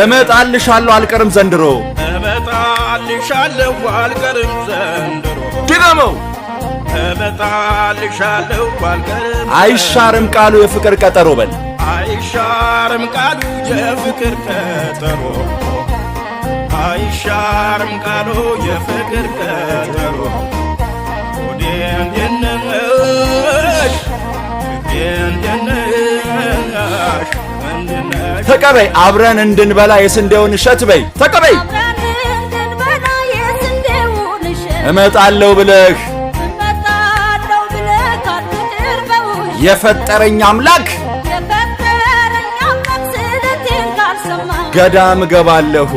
እመጣልሻለሁ አልቀርም ዘንድሮ እመጣልሻለሁ አልቀርም ዘንድሮ ድገመው እመጣልሻለሁ አልቀርም አይሻርም ቃሉ የፍቅር ቀጠሮ በል አይሻርም ቃሉ የፍቅር ቀጠሮ አይሻርም ቃሉ የፍቅር ቀጠሮ ተቀበይ አብረን እንድንበላ የስንዴውን እሸት በይ ተቀበይ እመጣለሁ ብለህ የፈጠረኝ አምላክ ገዳም ገባለሁ